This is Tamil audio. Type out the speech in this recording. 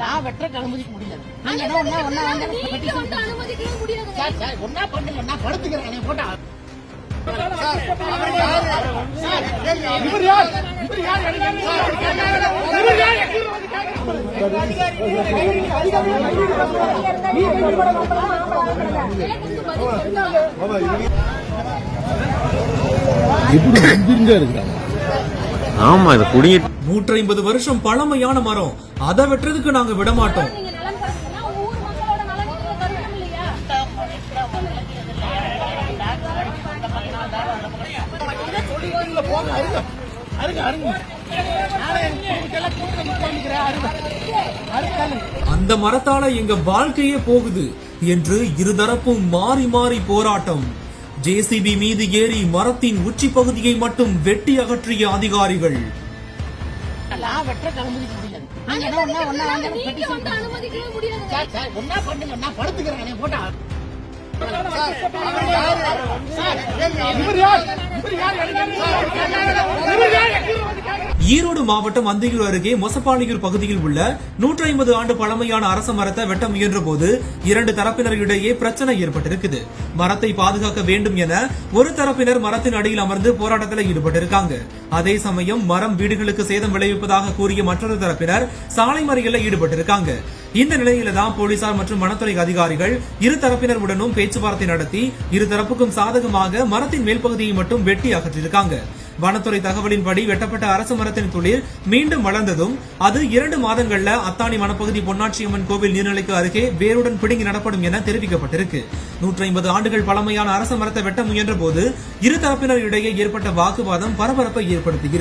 நான் வெட்டுறதுக்கு அனுமதிக்க முடியாது. நீங்க என்ன அனுமதிக்க முடியாது. சார் ஒன்னா பண்ணுங்க, நான் படுத்துக்கிறேன் போட்டா. ஆமா, இது குடிய 150 வருஷம் பழமையான மரம், அதை வெட்டுறதுக்கு நாங்க விட மாட்டோம். அந்த மரத்தால எங்க வாழ்க்கையே போகுது என்று இருதரப்பும் மாறி மாறி போராட்டம். ஜேசிபி மீது ஏறி மரத்தின் உச்சி பகுதியை மட்டும் வெட்டி அகற்றிய அதிகாரிகள். ஈரோடு மாவட்டம் அந்தியூர் அருகே மொசப்பாளியூர் பகுதியில் உள்ள 150 ஆண்டு பழமையான அரச மரத்தை வெட்ட முயன்ற போது 2 தரப்பினரிடையே பிரச்சனை ஏற்பட்டிருக்குது. மரத்தை பாதுகாக்க வேண்டும் என ஒரு தரப்பினர் மரத்தின் அடியில் அமர்ந்து போராட்டத்தில் ஈடுபட்டிருக்காங்க. அதே சமயம் மரம் வீடுகளுக்கு சேதம் விளைவிப்பதாக கூறிய மற்றொரு தரப்பினர் சாலை மறியலில் ஈடுபட்டிருக்காங்க. இந்த நிலையில தான் போலீசார் மற்றும் வனத்துறை அதிகாரிகள் இரு தரப்பினருடனும் பேச்சுவார்த்தை நடத்தி இருதரப்புக்கும் சாதகமாக மரத்தின் மேல் பகுதியை மட்டும் வெட்டி அகற்றியிருக்காங்க. வனத்துறை தகவலின்படி வெட்டப்பட்ட அரச மரத்தின் துளிர் மீண்டும் வளர்ந்ததும் அது 2 மாதங்கள்ல அத்தானி வனப்பகுதி பொன்னாட்சியம்மன் கோவில் நீர்நிலைக்கு அருகே வேருடன் பிடுங்கி நடப்படும் என தெரிவிக்கப்பட்டிருக்கு. 150 ஆண்டுகள் பழமையான அரச மரத்தை வெட்ட முயன்ற போது இரு தரப்பினர் இடையே ஏற்பட்ட வாக்குவாதம் பரபரப்பை ஏற்படுத்தியிருக்கு.